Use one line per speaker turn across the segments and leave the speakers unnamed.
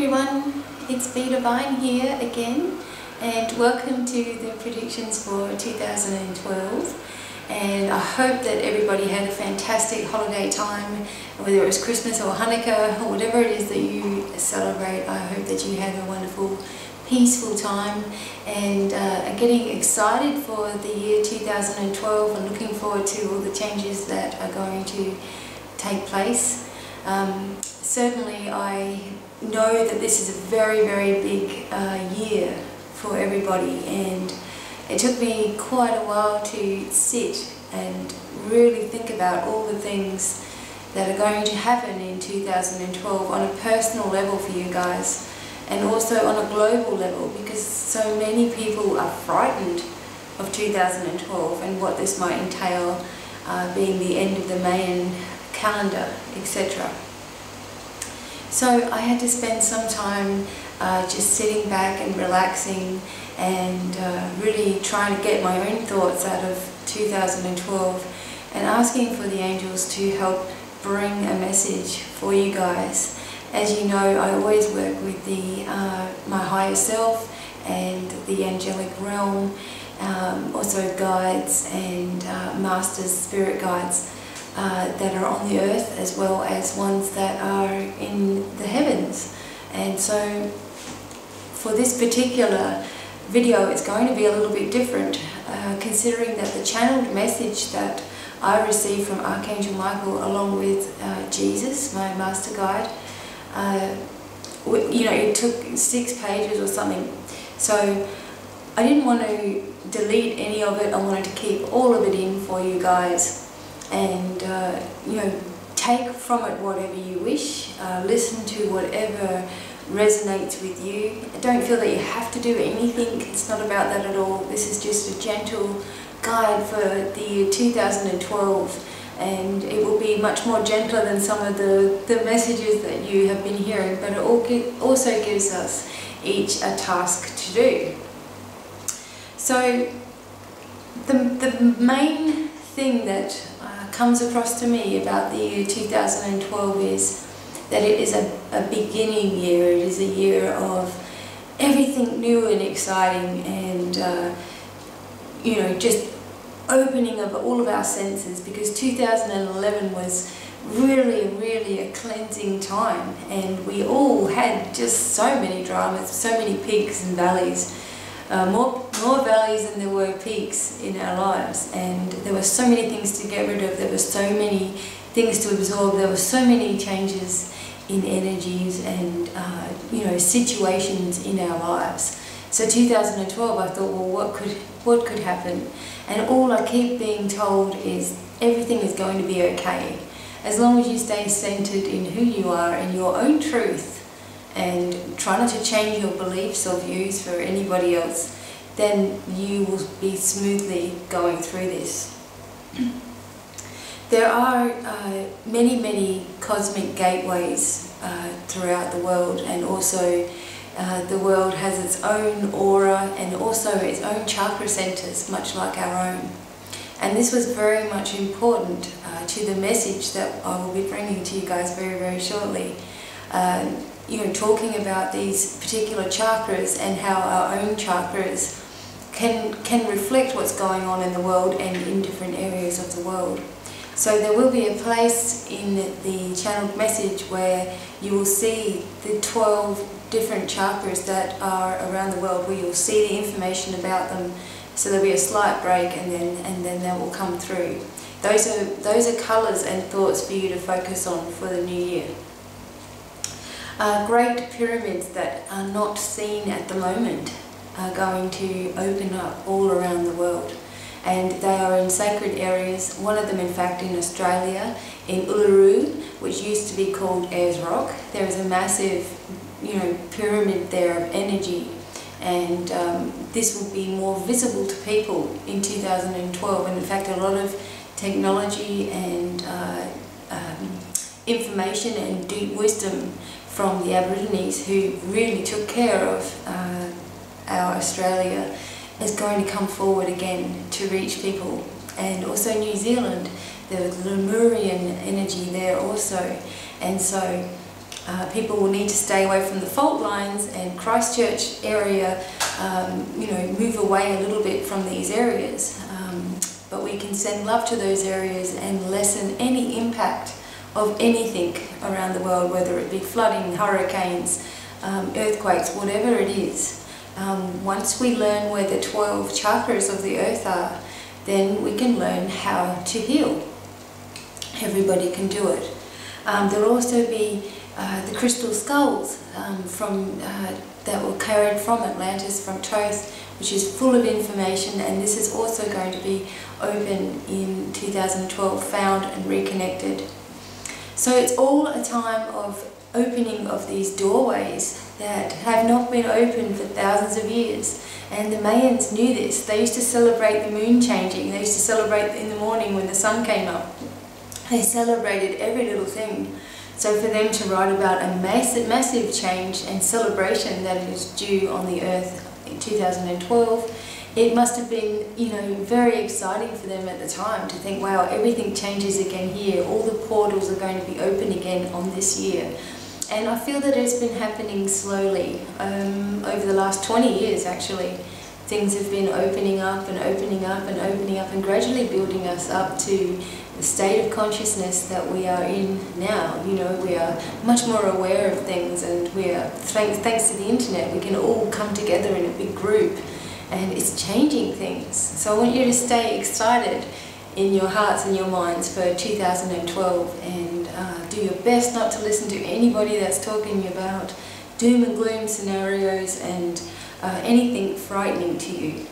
everyone, it's BDevine here again, and welcome to the predictions for 2012. And I hope that everybody had a fantastic holiday time, whether it was Christmas or Hanukkah or whatever it is that you celebrate. I hope that you had a wonderful, peaceful time and are getting excited for the year 2012 and looking forward to all the changes that are going to take place. Certainly I know that this is a very, very big year for everybody, and it took me quite a while to sit and really think about all the things that are going to happen in 2012 on a personal level for you guys, and also on a global level, because so many people are frightened of 2012 and what this might entail, being the end of the Mayan calendar, etc. So I had to spend some time just sitting back and relaxing and really trying to get my own thoughts out of 2012 and asking for the angels to help bring a message for you guys. As you know, I always work with my higher self and the angelic realm, also guides and masters, spirit guides that are on the earth, as well as ones that are in the heavens. And so for this particular video, it's going to be a little bit different, considering that the channeled message that I received from Archangel Michael along with Jesus, my master guide, you know, it took 6 pages or something. So I didn't want to delete any of it. I wanted to keep all of it in for you guys. And you know, take from it whatever you wish, listen to whatever resonates with you. Don't feel that you have to do anything. It's not about that at all. This is just a gentle guide for the year 2012, and it will be much more gentler than some of the messages that you have been hearing, but it also gives us each a task to do. So the main thing that comes across to me about the year 2012 is that it is a beginning year. It is a year of everything new and exciting, and you know, just opening of all of our senses, because 2011 was really a cleansing time, and we all had just so many dramas, so many peaks and valleys. More valleys than there were peaks in our lives, and there were so many things to get rid of, there were so many things to absorb, there were so many changes in energies and you know, situations in our lives. So 2012, I thought, well, what could happen? And all I keep being told is everything is going to be okay, as long as you stay centered in who you are and your own truth, and try not to change your beliefs or views for anybody else, then you will be smoothly going through this. There are many cosmic gateways throughout the world, and also the world has its own aura and also its own chakra centers, much like our own. And this was very much important to the message that I will be bringing to you guys very shortly. You know, talking about these particular chakras and how our own chakras can reflect what's going on in the world and in different areas of the world. So there will be a place in the channeled message where you will see the 12 different chakras that are around the world, where you'll see the information about them. So there'll be a slight break, and then they will come through. Those are colours and thoughts for you to focus on for the new year. Great pyramids that are not seen at the moment are going to open up all around the world, and they are in sacred areas. One of them, in fact, in Australia, in Uluru, which used to be called Ayers Rock. There is a massive, you know, pyramid there of energy, and this will be more visible to people in 2012. And in fact, a lot of technology and information and deep wisdom from the Aborigines, who really took care of our Australia, is going to come forward again to reach people. And also New Zealand, there was Lemurian energy there also. And so People will need to stay away from the fault lines, and Christchurch area, move away a little bit from these areas. But we can send love to those areas and lessen any impact of anything around the world, whether it be flooding, hurricanes, earthquakes, whatever it is. Once we learn where the 12 chakras of the earth are, then we can learn how to heal. Everybody can do it. There will also be the crystal skulls that were carried from Atlantis, from Thoth, which is full of information, and this is also going to be open in 2012, found and reconnected. So it's all a time of opening of these doorways that have not been opened for thousands of years. And the Mayans knew this. They used to celebrate the moon changing. They used to celebrate in the morning when the sun came up. They celebrated every little thing. So for them to write about a massive change and celebration that is due on the earth in 2012, it must have been, very exciting for them at the time to think, wow, everything changes again here. All the portals are going to be open again on this year. And I feel that it's been happening slowly over the last 20 years, actually. Things have been opening up and opening up and opening up and gradually building us up to the state of consciousness that we are in now. We are much more aware of things, and we are, thanks to the internet, we can all come together in a big group, and it's changing things. So I want you to stay excited in your hearts and your minds for 2012, and do your best not to listen to anybody that's talking about doom and gloom scenarios and anything frightening to you.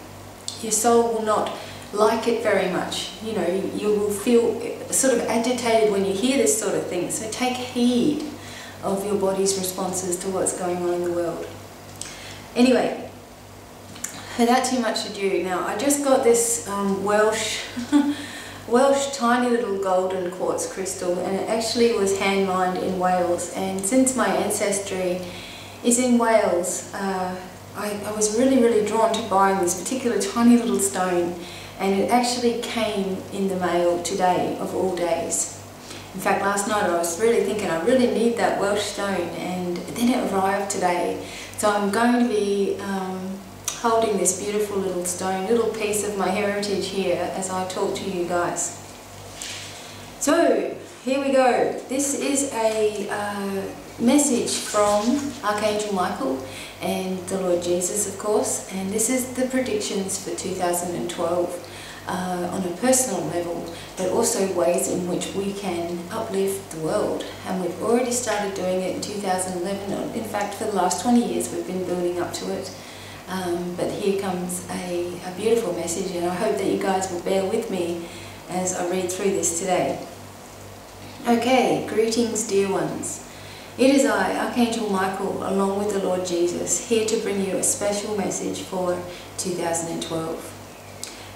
Your soul will not like it very much. You will feel sort of agitated when you hear this sort of thing. So take heed of your body's responses to what's going on in the world. Anyway, without too much ado, now I just got this Welsh tiny little golden quartz crystal, and it actually was hand mined in Wales. And since my ancestry is in Wales, I was really drawn to buying this particular tiny little stone, and it actually came in the mail today, of all days. In fact, last night I was really thinking I really need that Welsh stone, and then it arrived today. So I'm going to be holding this beautiful little stone, little piece of my heritage here as I talk to you guys. So here we go. This is a message from Archangel Michael and the Lord Jesus, of course, and this is the predictions for 2012 on a personal level, but also ways in which we can uplift the world. And we've already started doing it in 2011. In fact, for the last 20 years we've been building up to it. But here comes a beautiful message, and I hope that you guys will bear with me as I read through this today. Okay, greetings dear ones. It is I, Archangel Michael, along with the Lord Jesus, here to bring you a special message for 2012.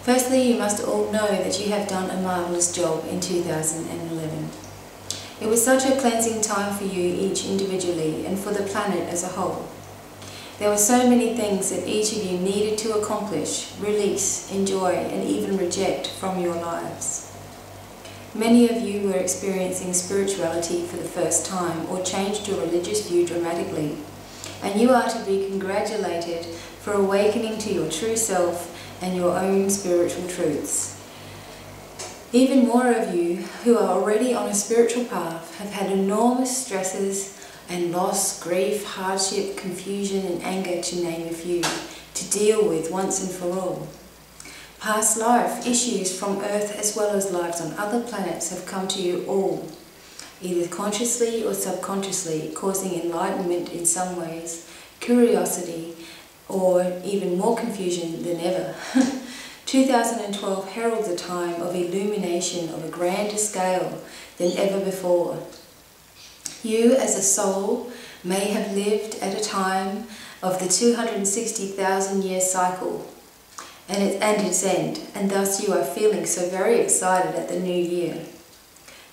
Firstly, you must all know that you have done a marvellous job in 2011. It was such a cleansing time for you each individually and for the planet as a whole. There were so many things that each of you needed to accomplish, release, enjoy, and even reject from your lives. Many of you were experiencing spirituality for the first time or changed your religious view dramatically, and you are to be congratulated for awakening to your true self and your own spiritual truths. Even more of you who are already on a spiritual path have had enormous stresses and loss, grief, hardship, confusion and anger, to name a few, to deal with once and for all. Past life issues from Earth as well as lives on other planets have come to you all, either consciously or subconsciously, causing enlightenment in some ways, curiosity, or even more confusion than ever. 2012 heralds a time of illumination of a grander scale than ever before. You as a soul may have lived at a time of the 260,000 year cycle and its end, and thus you are feeling so very excited at the new year.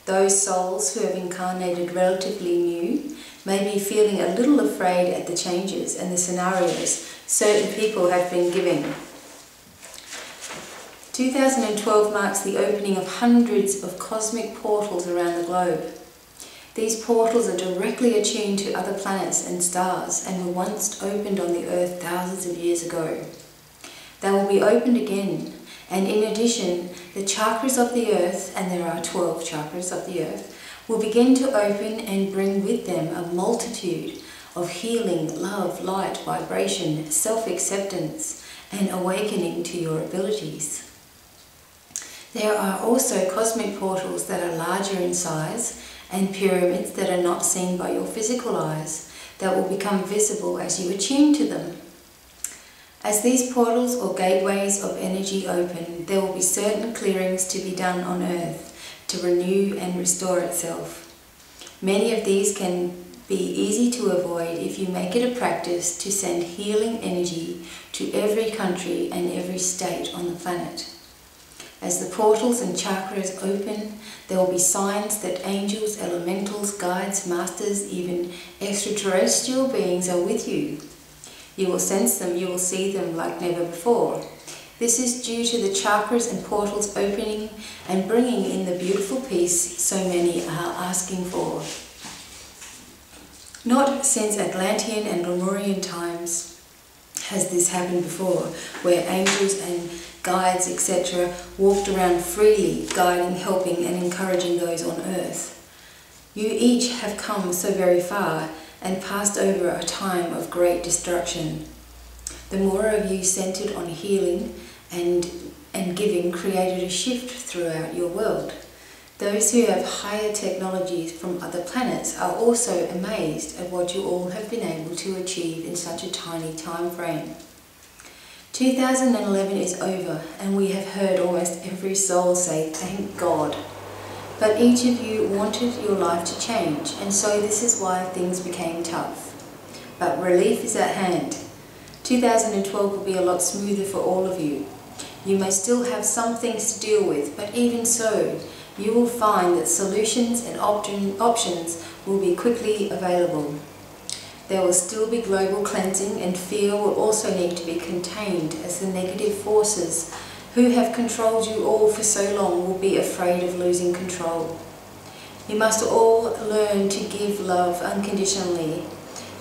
Those souls who have incarnated relatively new may be feeling a little afraid at the changes and the scenarios certain people have been giving. 2012 marks the opening of hundreds of cosmic portals around the globe. These portals are directly attuned to other planets and stars and were once opened on the Earth thousands of years ago. They will be opened again, and in addition, the chakras of the Earth, and there are 12 chakras of the Earth, will begin to open and bring with them a multitude of healing, love, light, vibration, self-acceptance, and awakening to your abilities. There are also cosmic portals that are larger in size and pyramids that are not seen by your physical eyes that will become visible as you attune to them. As these portals or gateways of energy open, there will be certain clearings to be done on Earth to renew and restore itself. Many of these can be easy to avoid if you make it a practice to send healing energy to every country and every state on the planet. As the portals and chakras open, there will be signs that angels, elementals, guides, masters, even extraterrestrial beings are with you. You will sense them, you will see them like never before. This is due to the chakras and portals opening and bringing in the beautiful peace so many are asking for. Not since Atlantean and Lemurian times has this happened before, where angels and guides, etc., walked around freely, guiding, helping, and encouraging those on Earth. You each have come so very far and passed over a time of great destruction. The more of you centered on healing and giving created a shift throughout your world. Those who have higher technologies from other planets are also amazed at what you all have been able to achieve in such a tiny time frame. 2011 is over, and we have heard almost every soul say, "Thank God." But each of you wanted your life to change, and so this is why things became tough. But relief is at hand. 2012 will be a lot smoother for all of you. You may still have some things to deal with, but even so, you will find that solutions and options will be quickly available. There will still be global cleansing, and fear will also need to be contained, as the negative forces who have controlled you all for so long will be afraid of losing control. You must all learn to give love unconditionally.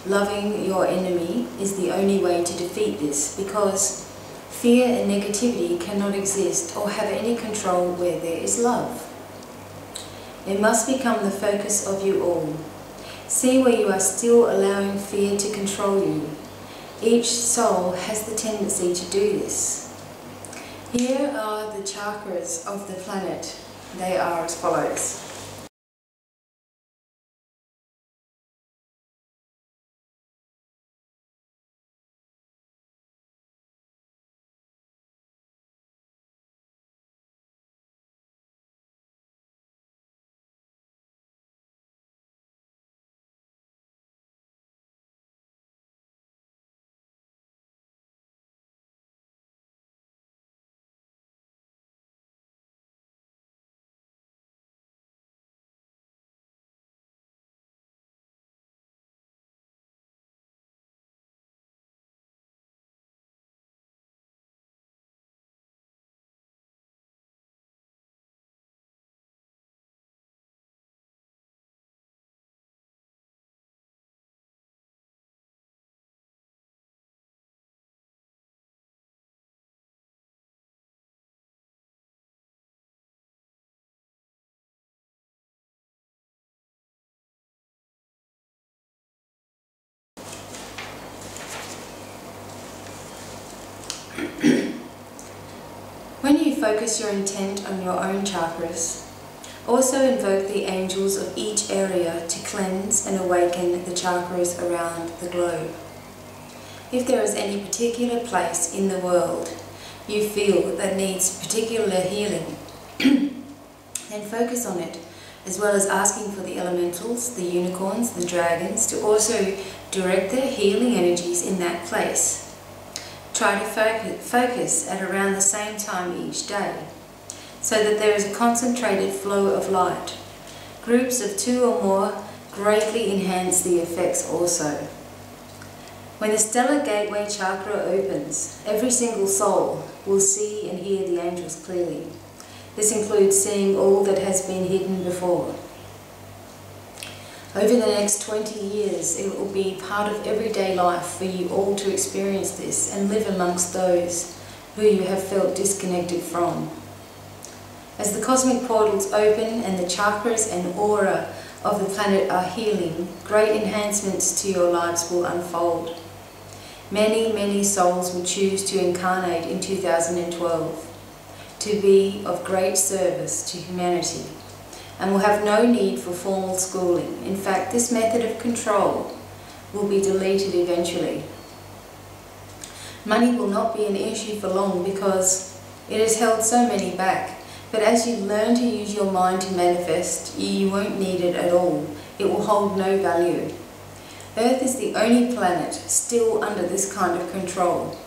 Loving your enemy is the only way to defeat this, because fear and negativity cannot exist or have any control where there is love. It must become the focus of you all. See where you are still allowing fear to control you. Each soul has the tendency to do this. Here are the chakras of the planet. They are as follows. When you focus your intent on your own chakras, also invoke the angels of each area to cleanse and awaken the chakras around the globe. If there is any particular place in the world you feel that needs particular healing, then focus on it, as well as asking for the elementals, the unicorns, the dragons, to also direct their healing energies in that place. Try to focus at around the same time each day, so that there is a concentrated flow of light. Groups of 2 or more greatly enhance the effects also. When the stellar gateway chakra opens, every single soul will see and hear the angels clearly. This includes seeing all that has been hidden before. Over the next 20 years, it will be part of everyday life for you all to experience this and live amongst those who you have felt disconnected from. As the cosmic portals open and the chakras and aura of the planet are healing, great enhancements to your lives will unfold. Many, many souls will choose to incarnate in 2012 to be of great service to humanity, and will have no need for formal schooling. In fact, this method of control will be deleted eventually. Money will not be an issue for long because it has held so many back, but as you learn to use your mind to manifest, you won't need it at all. It will hold no value. Earth is the only planet still under this kind of control.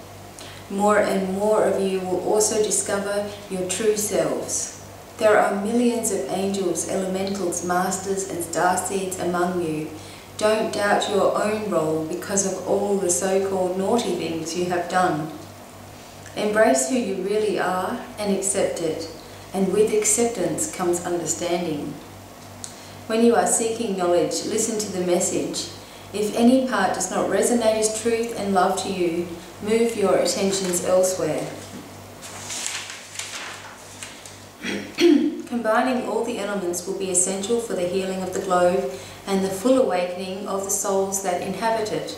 More and more of you will also discover your true selves. There are millions of angels, elementals, masters and starseeds among you. Don't doubt your own role because of all the so-called naughty things you have done. Embrace who you really are and accept it, and with acceptance comes understanding. When you are seeking knowledge, listen to the message. If any part does not resonate as truth and love to you, move your attentions elsewhere. Combining all the elements will be essential for the healing of the globe and the full awakening of the souls that inhabit it.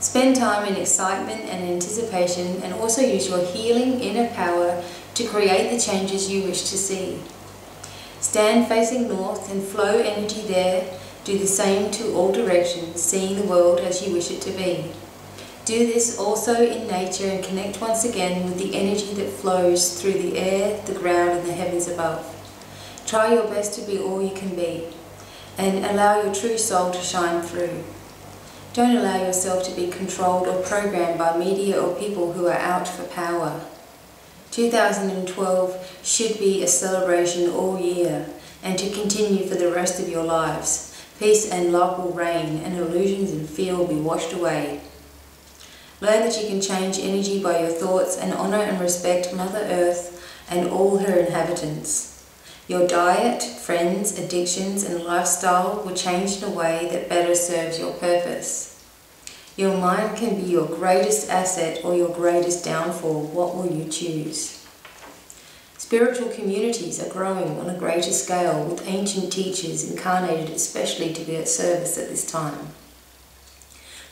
Spend time in excitement and anticipation, and also use your healing inner power to create the changes you wish to see. Stand facing north and flow energy there. Do the same to all directions, seeing the world as you wish it to be. Do this also in nature and connect once again with the energy that flows through the air, the ground and the heavens above. Try your best to be all you can be, and allow your true soul to shine through. Don't allow yourself to be controlled or programmed by media or people who are out for power. 2012 should be a celebration all year, and to continue for the rest of your lives. Peace and love will reign, and illusions and fear will be washed away. Learn that you can change energy by your thoughts, and honor and respect Mother Earth and all her inhabitants. Your diet, friends, addictions and lifestyle will change in a way that better serves your purpose. Your mind can be your greatest asset or your greatest downfall. What will you choose? Spiritual communities are growing on a greater scale, with ancient teachers incarnated especially to be at service at this time.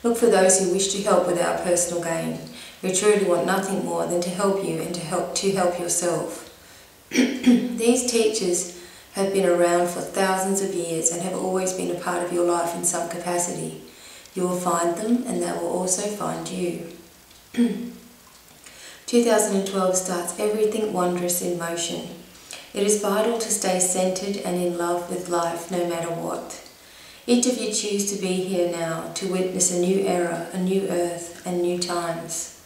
Look for those who wish to help without personal gain, who truly want nothing more than to help you and to help yourself. These teachers have been around for thousands of years and have always been a part of your life in some capacity. You will find them, and they will also find you. 2012 starts everything wondrous in motion. It is vital to stay centered and in love with life no matter what. Each of you choose to be here now to witness a new era, a new earth and new times.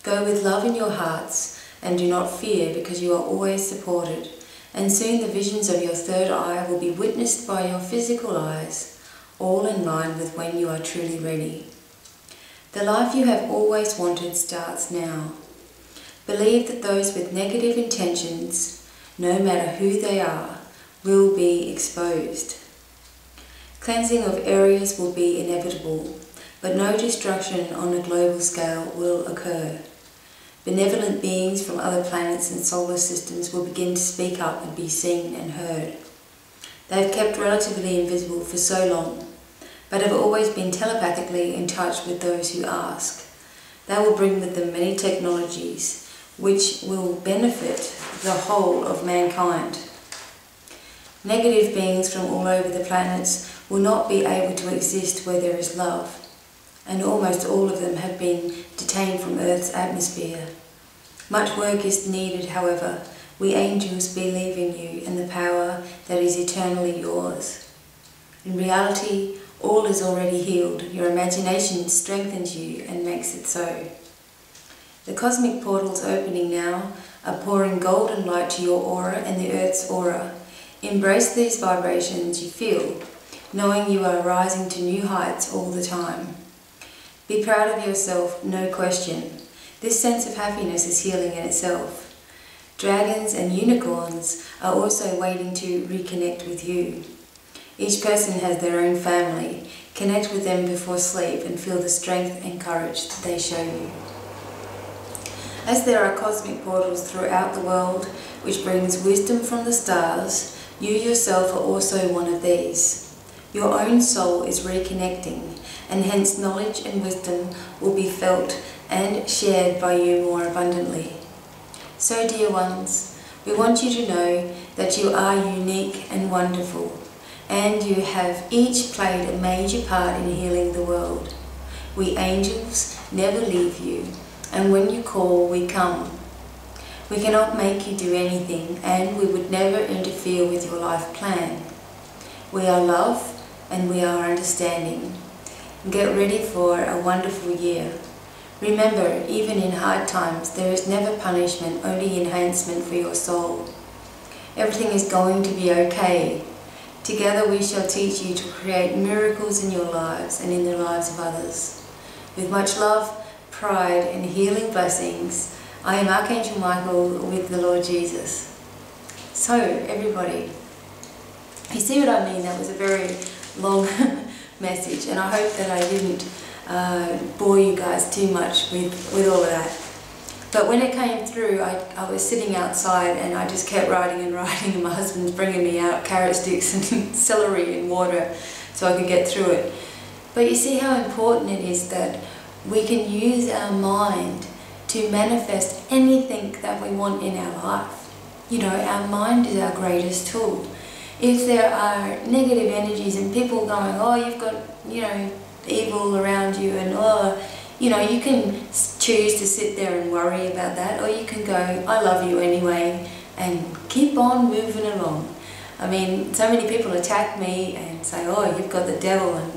Go with love in your hearts and do not fear, because you are always supported, and soon the visions of your third eye will be witnessed by your physical eyes, all in line with when you are truly ready. The life you have always wanted starts now. Believe that those with negative intentions, no matter who they are, will be exposed. Cleansing of areas will be inevitable, but no destruction on a global scale will occur. Benevolent beings from other planets and solar systems will begin to speak up and be seen and heard. They have kept relatively invisible for so long, but have always been telepathically in touch with those who ask. They will bring with them many technologies which will benefit the whole of mankind. Negative beings from all over the planets will not be able to exist where there is love, and almost all of them have been detained from Earth's atmosphere. Much work is needed, however. We angels believe in you and the power that is eternally yours. In reality, all is already healed. Your imagination strengthens you and makes it so. The cosmic portals opening now are pouring golden light to your aura and the Earth's aura. Embrace these vibrations you feel, knowing you are rising to new heights all the time. Be proud of yourself, no question. This sense of happiness is healing in itself. Dragons and unicorns are also waiting to reconnect with you. Each person has their own family. Connect with them before sleep and feel the strength and courage that they show you. As there are cosmic portals throughout the world which brings wisdom from the stars, you yourself are also one of these. Your own soul is reconnecting, and hence knowledge and wisdom will be felt and shared by you more abundantly. So, dear ones, we want you to know that you are unique and wonderful, and you have each played a major part in healing the world. We angels never leave you, and when you call, we come. We cannot make you do anything, and we would never interfere with your life plan. We are love, and we are understanding. Get ready for a wonderful year. Remember, even in hard times, there is never punishment, only enhancement for your soul. Everything is going to be okay. Together we shall teach you to create miracles in your lives and in the lives of others. With much love, pride and healing blessings, I am Archangel Michael with the Lord Jesus. So, everybody, you see what I mean? That was a very long message, and I hope that I didn't bore you guys too much with all of that. But when it came through, I was sitting outside and I just kept writing and writing, and my husband's bringing me out carrot sticks and celery and water so I could get through it. But you see how important it is that we can use our mind to manifest anything that we want in our life. You know, our mind is our greatest tool. If there are negative energies and people going, oh, you've got, you know, evil around you, and oh, you know, you can choose to sit there and worry about that, or you can go, I love you anyway, and keep on moving along. I mean, so many people attack me and say, oh, you've got the devil, and,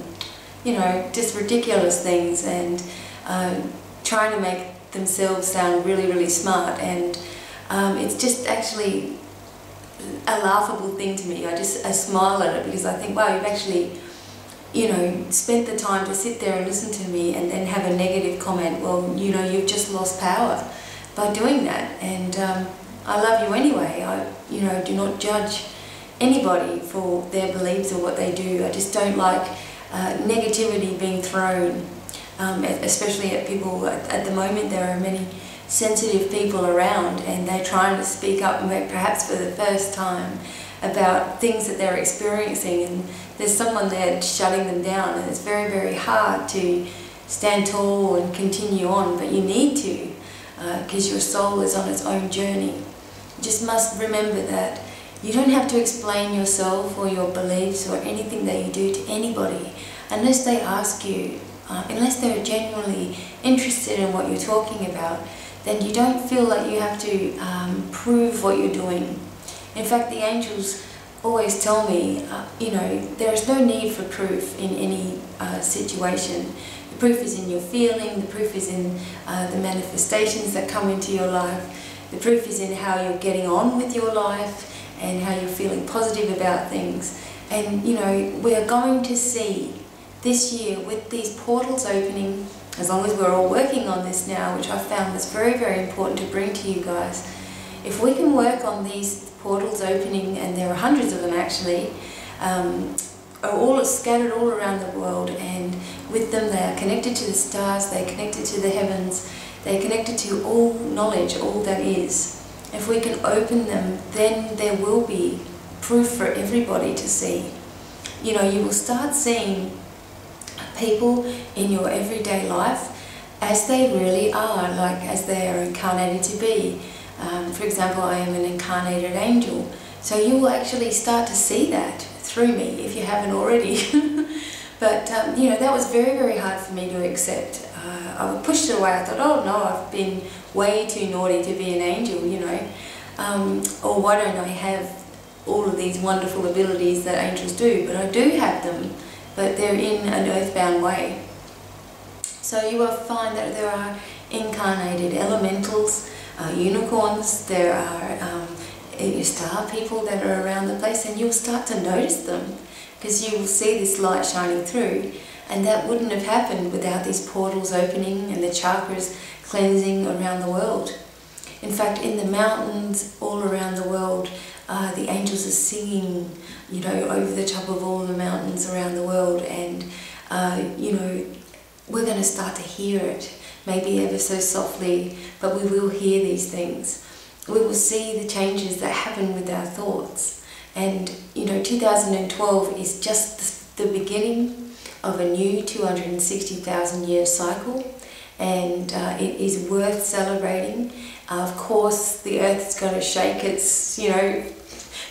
you know, just ridiculous things, and trying to make themselves sound really, really smart, and it's just actually a laughable thing to me. I smile at it because I think, wow, you've actually, you know, spent the time to sit there and listen to me and then have a negative comment. Well, you know, you've just lost power by doing that, and I love you anyway. I, you know, do not judge anybody for their beliefs or what they do. I just don't like negativity being thrown, especially at people. At the moment, there are many sensitive people around, and they're trying to speak up, perhaps for the first time, about things that they're experiencing, and there's someone there shutting them down, and it's very, very hard to stand tall and continue on, but you need to, because your soul is on its own journey. You just must remember that you don't have to explain yourself or your beliefs or anything that you do to anybody unless they ask you, unless they're genuinely interested in what you're talking about. Then you don't feel like you have to prove what you're doing. In fact, the angels always tell me, you know, there is no need for proof in any situation. The proof is in your feeling, the proof is in the manifestations that come into your life, the proof is in how you're getting on with your life and how you're feeling positive about things. And, you know, we are going to see this year, with these portals opening, as long as we're all working on this now, which I found is very, very important to bring to you guys. If we can work on these portals opening, and there are hundreds of them actually, are all scattered all around the world, and with them they are connected to the stars, they're connected to the heavens, they're connected to all knowledge, all that is. If we can open them, then there will be proof for everybody to see. You know, you will start seeing people in your everyday life as they really are, like as they are incarnated to be. For example, I am an incarnated angel, so you will actually start to see that through me if you haven't already. But you know, that was very, very hard for me to accept. I pushed it away. I thought, oh no, I've been way too naughty to be an angel, you know, or why don't I have all of these wonderful abilities that angels do? But I do have them, but they're in an earthbound way. So you will find that there are incarnated elementals, unicorns, there are star people that are around the place, and you'll start to notice them because you will see this light shining through, and that wouldn't have happened without these portals opening and the chakras cleansing around the world. In fact, in the mountains all around the world, the angels are singing, you know, over the top of all the mountains around the world, and you know, we're going to start to hear it, maybe ever so softly, but we will hear these things. We will see the changes that happen with our thoughts. And you know, 2012 is just the beginning of a new 260,000 year cycle, and it is worth celebrating. Of course, the earth's going to shake its, you know,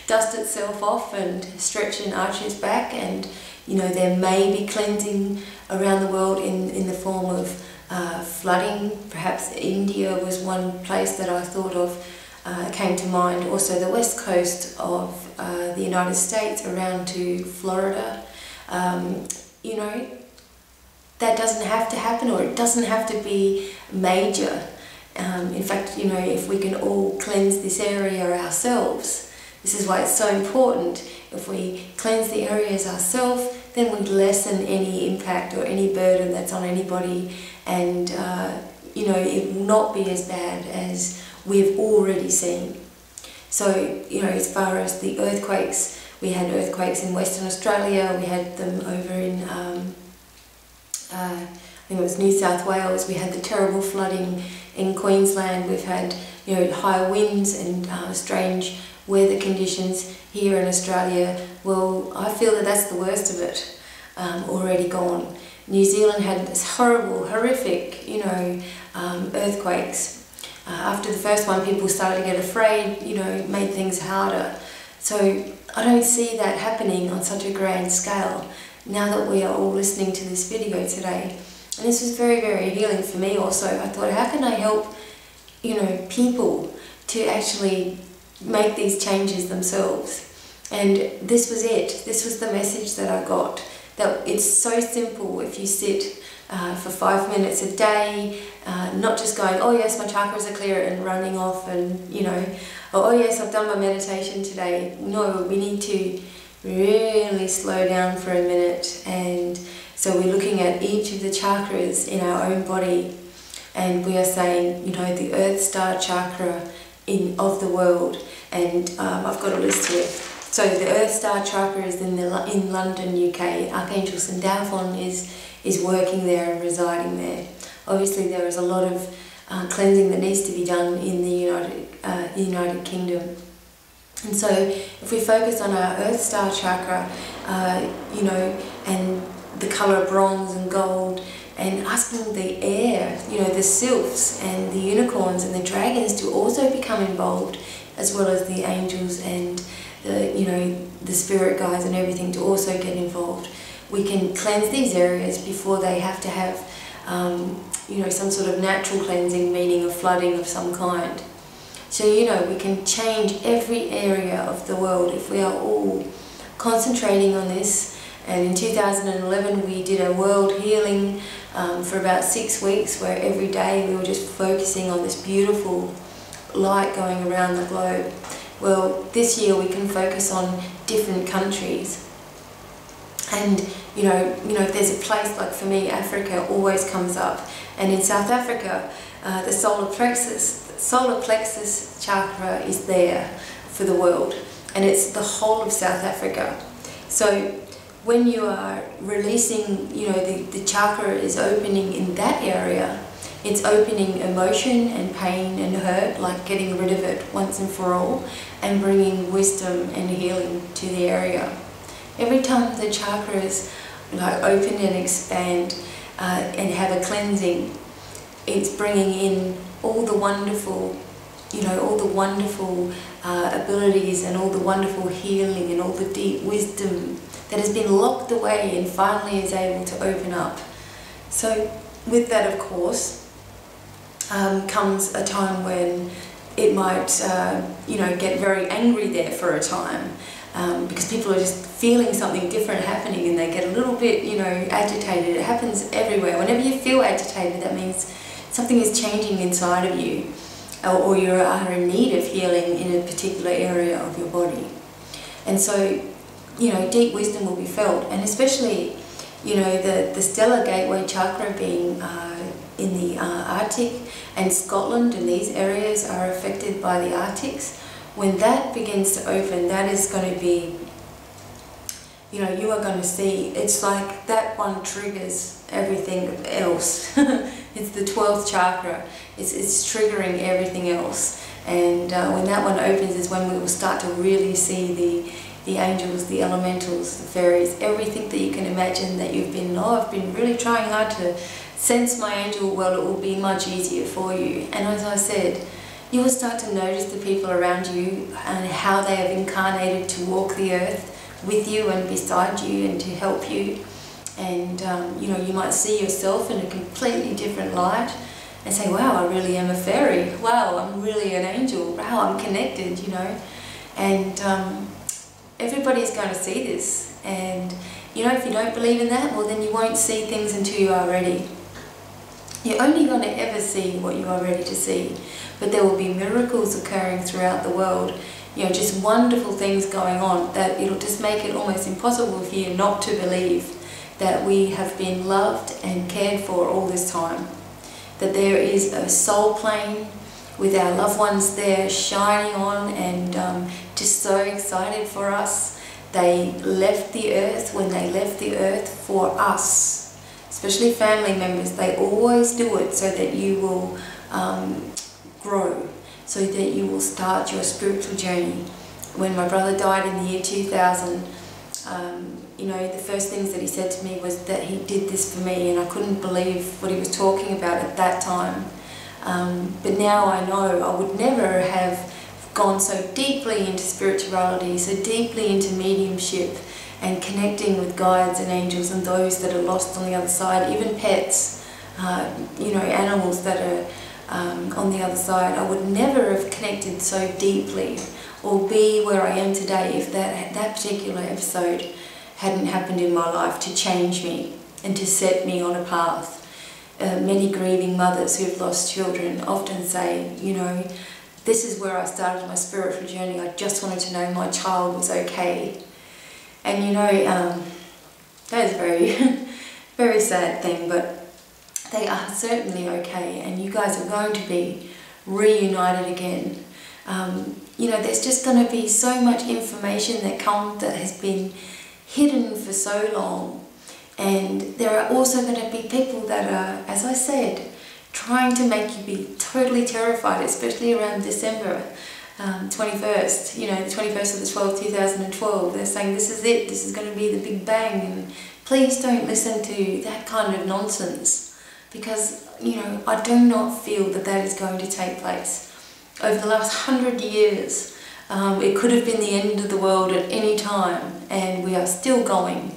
dust itself off and stretch and arch its back, and you know, there may be cleansing around the world in the form of flooding. Perhaps India was one place that I thought of, came to mind. Also the west coast of the United States around to Florida. You know, that doesn't have to happen, or it doesn't have to be major. In fact, you know, if we can all cleanse this area ourselves, this is why it's so important. If we cleanse the areas ourselves, then we lessen any impact or any burden that's on anybody, and you know, it will not be as bad as we've already seen. So, you know, as far as the earthquakes, we had earthquakes in Western Australia, we had them over in I think it was New South Wales, we had the terrible flooding in Queensland, we've had, you know, high winds and strange weather conditions here in Australia. Well, I feel that that's the worst of it, already gone. New Zealand had this horrible, horrific, you know, earthquakes. After the first one, people started to get afraid, you know, it made things harder. So I don't see that happening on such a grand scale now that we are all listening to this video today. And this was very, very healing for me also. I thought, how can I help, you know, people to actually make these changes themselves? And this was it. This was the message that I got. That it's so simple if you sit for 5 minutes a day, not just going, oh yes, my chakras are clear, and running off and, you know, oh yes, I've done my meditation today. No, we need to really slow down for a minute. And so we're looking at each of the chakras in our own body, and we are saying, you know, the Earth Star chakra of the world. And I've got a list here. So the Earth Star chakra is in London, UK. Archangel Sandalphon is working there and residing there. Obviously there is a lot of cleansing that needs to be done in the United Kingdom. And so if we focus on our Earth Star chakra, you know, and the colour bronze and gold, and asking the air, you know, the sylphs and the unicorns and the dragons to also become involved, as well as the angels and the, you know, the spirit guides and everything to also get involved. We can cleanse these areas before they have to have, you know, some sort of natural cleansing, meaning a flooding of some kind. So, you know, we can change every area of the world if we are all concentrating on this. And in 2011 we did a world healing for about 6 weeks, where every day we were just focusing on this beautiful light going around the globe. Well, this year we can focus on different countries. And you know, if there's a place, like for me, Africa always comes up. And in South Africa, the solar plexus chakra is there for the world, and it's the whole of South Africa. So when you are releasing, you know, the chakra is opening in that area, it's opening emotion and pain and hurt, like getting rid of it once and for all, and bringing wisdom and healing to the area. Every time the chakras like open and expand and have a cleansing, it's bringing in all the wonderful, you know, all the wonderful abilities and all the wonderful healing and all the deep wisdom that has been locked away and finally is able to open up. So with that, of course, comes a time when it might, you know, get very angry there for a time, because people are just feeling something different happening and they get a little bit, you know, agitated. It happens everywhere. Whenever you feel agitated, that means something is changing inside of you, or you are in need of healing in a particular area of your body. And so, you know, deep wisdom will be felt, and especially, you know, the stellar gateway chakra being in the Arctic, and Scotland and these areas are affected by the Arctics. when that begins to open, that is going to be, you know, you are going to see, it's like that one triggers everything else. It's the 12th chakra. It's triggering everything else. And when that one opens is when we will start to really see the angels, the elementals, the fairies, everything that you can imagine that you've been, I've been really trying hard to sense my angel. Well, it will be much easier for you. And as I said, you will start to notice the people around you and how they have incarnated to walk the earth with you and beside you and to help you. And you know, you might see yourself in a completely different light and say, wow, I really am a fairy. Wow, I'm really an angel. Wow, I'm connected, you know. And everybody's going to see this. And you know, if you don't believe in that, well, then you won't see things until you are ready. You're only going to ever see what you are ready to see. But there will be miracles occurring throughout the world. You know, just wonderful things going on that it'll just make it almost impossible for you not to believe that we have been loved and cared for all this time. That there is a soul plane with our loved ones there shining on and just so excited for us. They left the earth when they left the earth for us, especially family members. They always do it so that you will grow, so that you will start your spiritual journey. When my brother died in the year 2000, you know, the first things that he said to me was that he did this for me, and I couldn't believe what he was talking about at that time. But now I know I would never have gone so deeply into spirituality, so deeply into mediumship and connecting with guides and angels and those that are lost on the other side, even pets, you know, animals that are on the other side. I would never have connected so deeply or be where I am today if that particular episode hadn't happened in my life to change me and to set me on a path. Many grieving mothers who've lost children often say, you know, this is where I started my spiritual journey. I just wanted to know my child was okay. And you know, that is a very, very sad thing, but they are certainly okay, and you guys are going to be reunited again. You know, there's just going to be so much information that has been hidden for so long, and there are also going to be people that are, as I said, trying to make you be totally terrified, especially around December 21st, you know, the 21st of the 12th, 2012. They're saying this is it, this is going to be the big bang, and please don't listen to that kind of nonsense, because, you know, I do not feel that that is going to take place. Over the last 100 years, it could have been the end of the world at any time, and we are still going.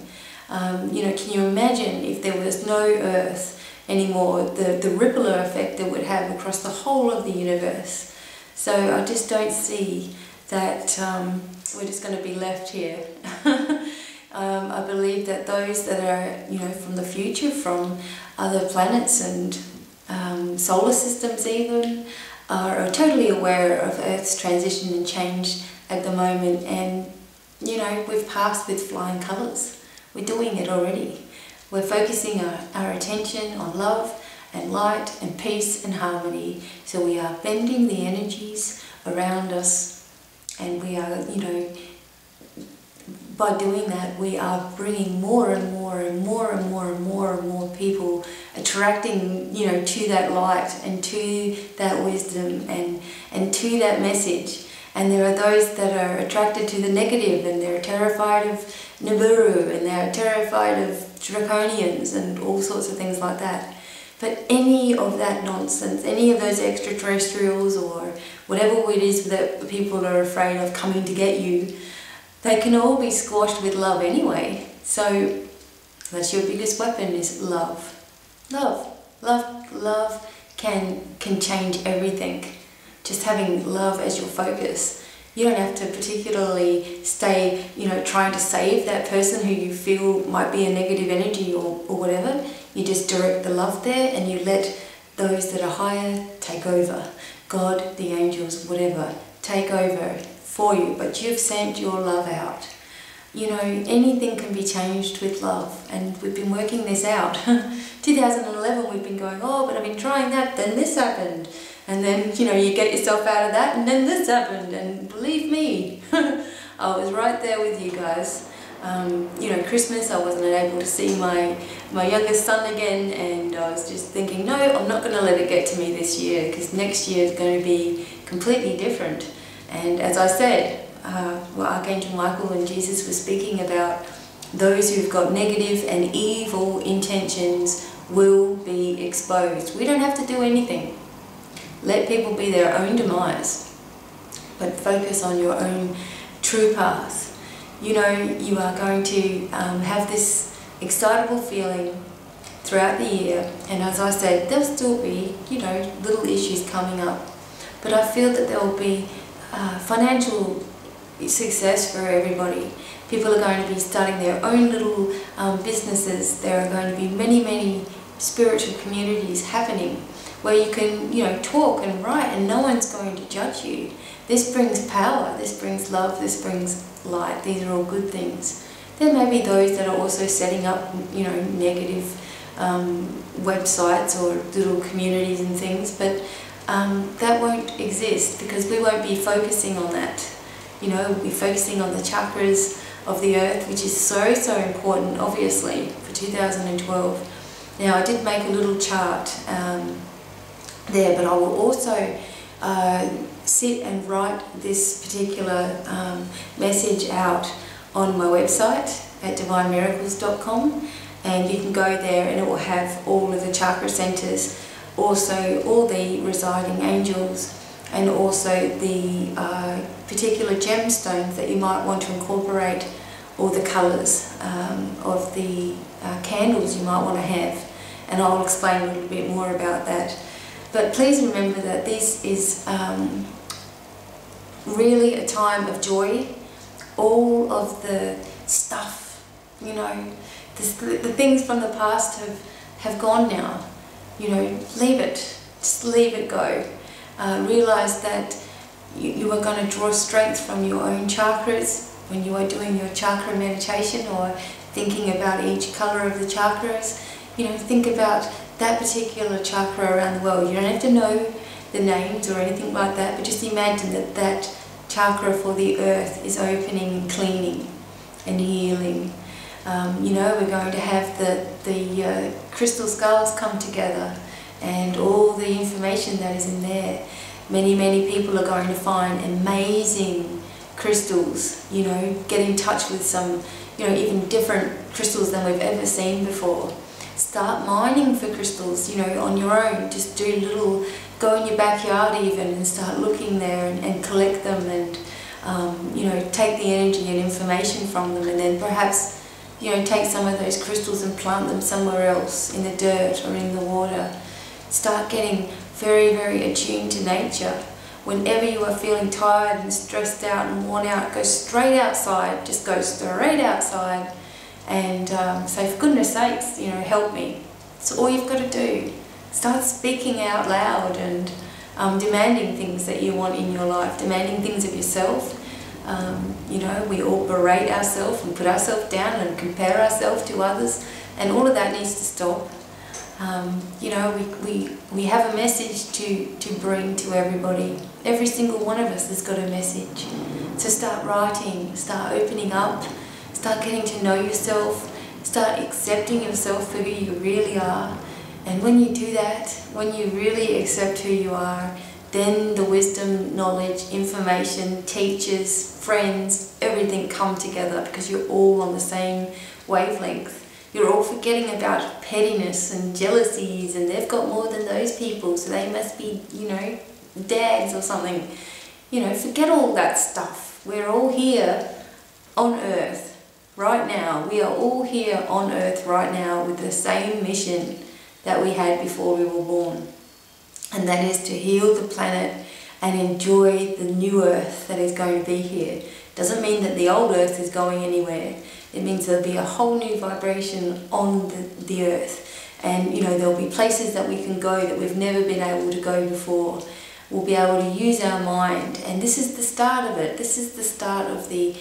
You know, can you imagine if there was no Earth anymore, the ripple effect it would have across the whole of the universe? So I just don't see that we're just going to be left here. I believe that those that are, you know, from the future, from other planets and solar systems even, are totally aware of Earth's transition and change at the moment, and you know, we've passed with flying colours. We're doing it already. We're focusing our attention on love and light and peace and harmony. So we are bending the energies around us, and we are, you know, by doing that, we are bringing more and more and more and more and more and more people, attracting, you know, to that light and to that wisdom and to that message. And there are those that are attracted to the negative, and they're terrified of Nibiru, and they're terrified of draconians and all sorts of things like that. But any of that nonsense, any of those extraterrestrials or whatever it is that people are afraid of coming to get you, they can all be squashed with love anyway. So that's your biggest weapon, is love. Love. Love can change everything. Just having love as your focus. You don't have to particularly stay, you know, trying to save that person who you feel might be a negative energy or whatever. You just direct the love there, and you let those that are higher take over. God, the angels, whatever, take over for you, but you've sent your love out. You know, anything can be changed with love, and we've been working this out. 2011 we've been going, oh, but I've been trying that, then this happened. And then, you know, you get yourself out of that, and then this happened, and believe me, I was right there with you guys. You know, Christmas, I wasn't able to see my youngest son again, and I was just thinking, no, I'm not going to let it get to me this year, because next year is going to be completely different. And as I said, Archangel Michael and Jesus were speaking about those who've got negative and evil intentions will be exposed. We don't have to do anything. Let people be their own demise, but focus on your own true path. You know, you are going to have this excitable feeling throughout the year, and as I said, there'll still be, you know, little issues coming up, but I feel that there will be financial success for everybody. People are going to be starting their own little businesses. There are going to be many spiritual communities happening where you can, you know, talk and write and no one's going to judge you. This brings power, this brings love, this brings light. These are all good things. There may be those that are also setting up, you know, negative websites or little communities and things, but that won't exist because we won't be focusing on that. You know, we'll be focusing on the chakras of the earth, which is so important, obviously, for 2012. Now, I did make a little chart there, but I will also sit and write this particular message out on my website at divinemiracles.com, and you can go there and it will have all of the chakra centers, also all the residing angels, and also the particular gemstones that you might want to incorporate, or the colours of the candles you might want to have, and I'll explain a little bit more about that. But please remember that this is really a time of joy. All of the stuff, you know, the things from the past have gone now. You know, leave it, just leave it go. Realise that you are going to draw strength from your own chakras when you are doing your chakra meditation or thinking about each colour of the chakras. You know, think about that particular chakra around the world. You don't have to know the names or anything like that, but just imagine that that chakra for the earth is opening and cleaning and healing. You know, we're going to have the crystal skulls come together and all the information that is in there. Many people are going to find amazing crystals, you know, get in touch with some, you know, even different crystals than we've ever seen before. Start mining for crystals, you know, on your own. Just do a little, go in your backyard even and start looking there and collect them and, you know, take the energy and information from them, and then perhaps, you know, take some of those crystals and plant them somewhere else in the dirt or in the water. Start getting very attuned to nature. Whenever you are feeling tired and stressed out and worn out, go straight outside. Just go straight outside and say, for goodness sakes, you know, help me. It's all you've got to do. Start speaking out loud and demanding things that you want in your life, demanding things of yourself. You know, we all berate ourselves and put ourselves down and compare ourselves to others, and all of that needs to stop. You know, we have a message to bring to everybody. Every single one of us has got a message. So start writing, start opening up, start getting to know yourself, start accepting yourself for who you really are. And when you do that, when you really accept who you are, then the wisdom, knowledge, information, teachers, friends, everything come together because you're all on the same wavelength. You're all forgetting about pettiness and jealousies, and they've got more than those people, so they must be, you know, dads or something. You know, forget all that stuff. We're all here on earth right now. We are all here on earth right now with the same mission that we had before we were born. And that is to heal the planet and enjoy the new earth that is going to be here. Doesn't mean that the old earth is going anywhere. It means there'll be a whole new vibration on the earth. And, you know, there'll be places that we can go that we've never been able to go before. We'll be able to use our mind. And this is the start of it. This is the start of the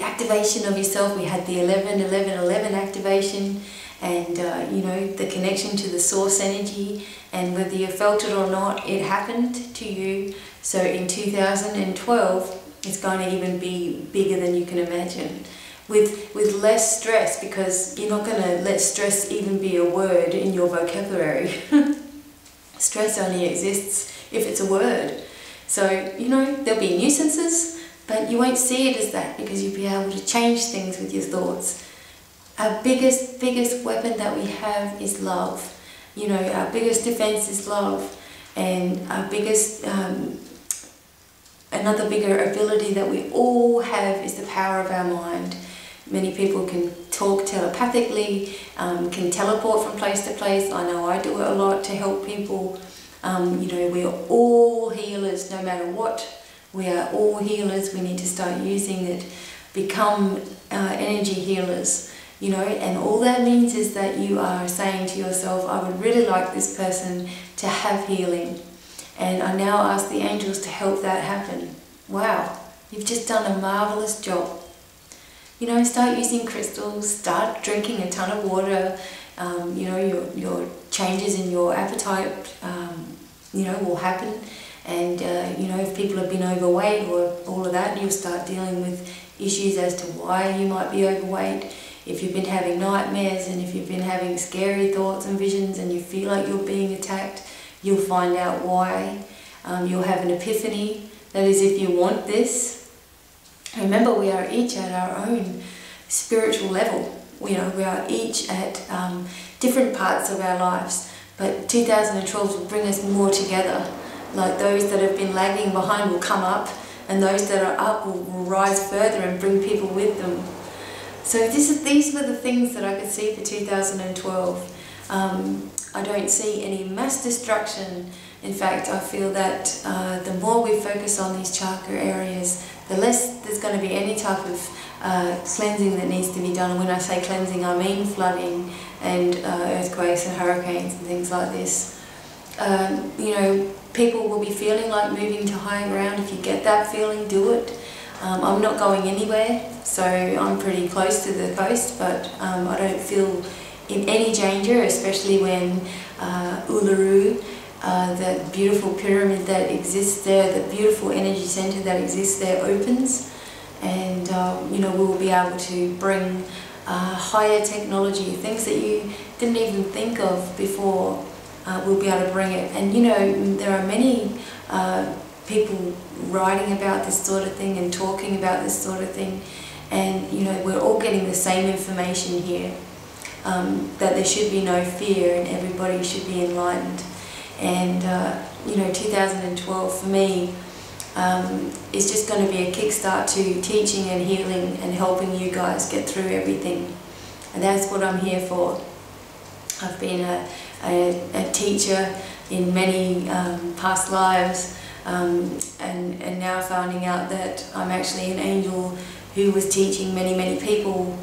activation of yourself. We had the 11-11-11 activation. and you know, the connection to the source energy, and whether you felt it or not, it happened to you. So in 2012, it's going to even be bigger than you can imagine, with less stress, because you're not going to let stress even be a word in your vocabulary. Stress only exists if it's a word. So, you know, there'll be nuisances, but you won't see it as that, because you'll be able to change things with your thoughts. Our biggest weapon that we have is love. You know, our biggest defense is love, and our biggest, another bigger ability that we all have is the power of our mind. Many people can talk telepathically, can teleport from place to place. I know I do it a lot to help people. You know, we are all healers, no matter what. We are all healers. We need to start using it. Become energy healers. You know, and all that means is that you are saying to yourself, I would really like this person to have healing. And I now ask the angels to help that happen. Wow, you've just done a marvelous job. You know, start using crystals, start drinking a ton of water. You know, your changes in your appetite, you know, will happen. And, you know, if people have been overweight or all of that, you'll start dealing with issues as to why you might be overweight. If you've been having nightmares, and if you've been having scary thoughts and visions, and you feel like you're being attacked, you'll find out why. You'll have an epiphany. That is, if you want this. Remember, we are each at our own spiritual level. You know, we are each at different parts of our lives. But 2012 will bring us more together. Like, those that have been lagging behind will come up, and those that are up will rise further and bring people with them. So these were the things that I could see for 2012. I don't see any mass destruction. In fact, I feel that the more we focus on these chakra areas, the less there's going to be any type of cleansing that needs to be done. And when I say cleansing, I mean flooding and earthquakes and hurricanes and things like this. You know, people will be feeling like moving to higher ground. If you get that feeling, do it. I'm not going anywhere, so I'm pretty close to the coast, but I don't feel in any danger, especially when Uluru, that beautiful pyramid that exists there, the beautiful energy center that exists there, opens, and you know, we will be able to bring higher technology, things that you didn't even think of before. We'll be able to bring it. And you know, there are many people writing about this sort of thing and talking about this sort of thing, and you know, we're all getting the same information here, that there should be no fear and everybody should be enlightened. And you know, 2012 for me is just going to be a kickstart to teaching and healing and helping you guys get through everything, and that's what I'm here for. I've been a teacher in many past lives, and now finding out that I'm actually an angel who was teaching many people.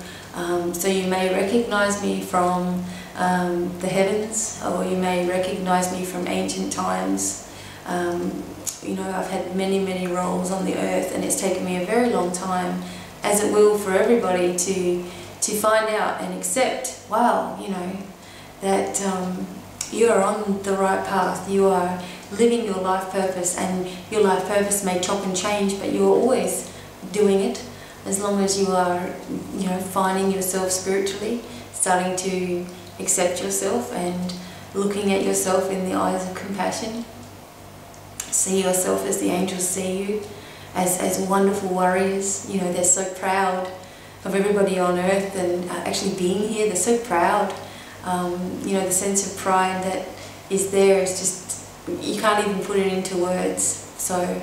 So you may recognize me from the heavens, or you may recognize me from ancient times. You know, I've had many roles on the earth, and it's taken me a very long time, as it will for everybody, to find out and accept, wow, you know, that you are on the right path. You are living your life purpose, and your life purpose may chop and change, but you are always doing it, as long as you are, you know, finding yourself spiritually, starting to accept yourself and looking at yourself in the eyes of compassion. See yourself as the angels see you, as wonderful warriors. You know, they're so proud of everybody on earth, and actually being here, they're so proud. You know, the sense of pride that is there is just, you can't even put it into words. So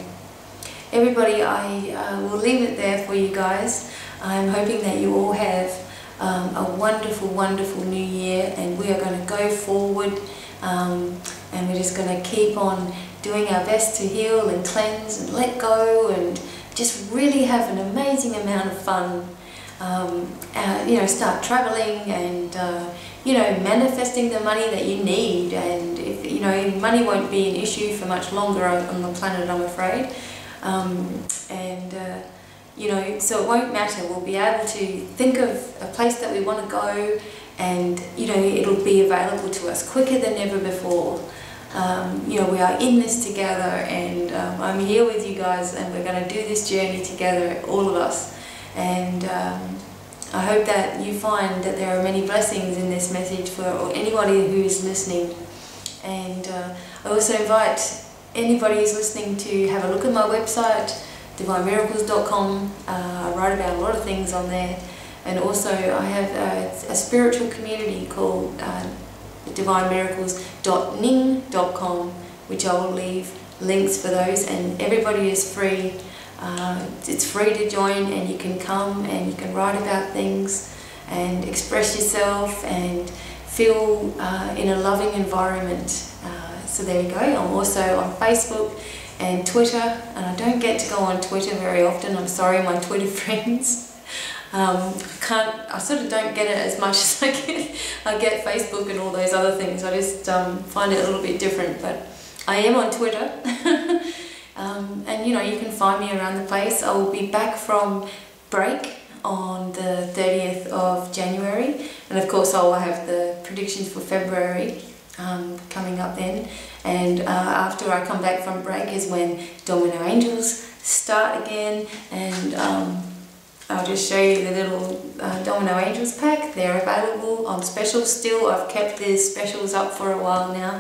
everybody, I will leave it there for you guys. I'm hoping that you all have a wonderful new year, and we are going to go forward, and we're just going to keep on doing our best to heal and cleanse and let go, and just really have an amazing amount of fun. You know, start traveling and you know, manifesting the money that you need. And if you know, money won't be an issue for much longer on the planet, I'm afraid. You know, so it won't matter. We'll be able to think of a place that we want to go, and it'll be available to us quicker than ever before. We are in this together, and I'm here with you guys, and we're going to do this journey together, all of us. And I hope that you find that there are many blessings in this message for anybody who is listening. And I also invite anybody who's listening to have a look at my website, divinemiracles.com. I write about a lot of things on there, and also I have a spiritual community called divinemiracles.ning.com, which I will leave links for those, and everybody is free. It's free to join, and you can come and you can write about things and express yourself and feel in a loving environment. So there you go. I'm also on Facebook and Twitter, and I don't get to go on Twitter very often. I'm sorry, my Twitter friends. I sort of don't get it as much as I get Facebook and all those other things. I just find it a little bit different, but I am on Twitter. And you can find me around the place. I will be back from break on the 30th of January, and of course I will have the predictions for February coming up then. And after I come back from break is when Domino Angels start again, and I'll just show you the little Domino Angels pack. They're available on special still. I've kept the specials up for a while now.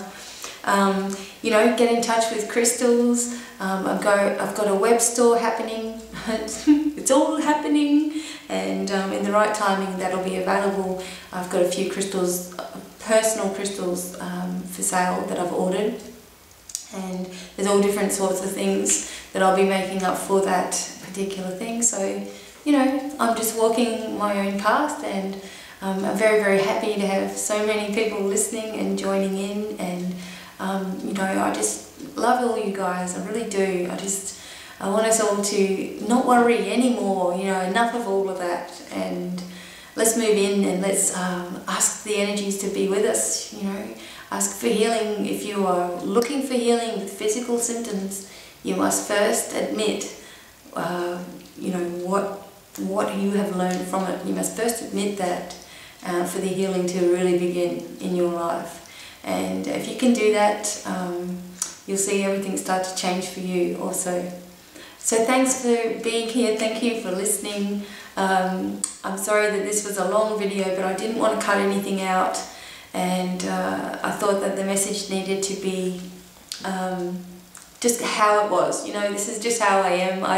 Get in touch with crystals. I've got a web store happening. It's all happening, and in the right timing that'll be available. I've got a few crystals, personal crystals for sale that I've ordered, and there's all different sorts of things that I'll be making up for that particular thing. So I'm just walking my own path, and I'm very, very happy to have so many people listening and joining in, and I just love all you guys. I really do. I want us all to not worry anymore, enough of all of that, and let's move in and let's ask the energies to be with us, ask for healing. If you are looking for healing with physical symptoms, you must first admit, what you have learned from it. You must first admit that for the healing to really begin in your life. And if you can do that, you'll see everything start to change for you also. So thanks for being here. Thank you for listening. I'm sorry that this was a long video, but I didn't want to cut anything out, and I thought that the message needed to be just how it was. This is just how I am. I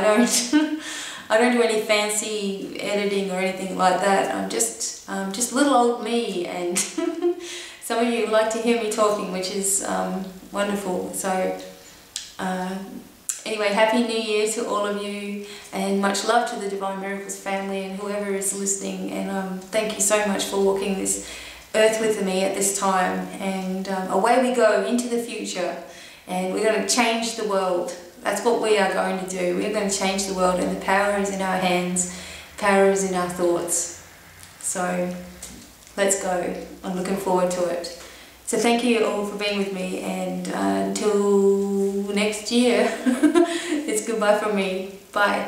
don't do any fancy editing or anything like that. I'm just little old me, and some of you like to hear me talking, which is wonderful. So anyway, Happy New Year to all of you, and much love to the Divine Miracles family and whoever is listening. And thank you so much for walking this earth with me at this time. And away we go into the future, and we're going to change the world. That's what we are going to do. We're going to change the world, and the power is in our hands, power is in our thoughts. So let's go. I'm looking forward to it. So thank you all for being with me, and until next year, it's goodbye from me. Bye.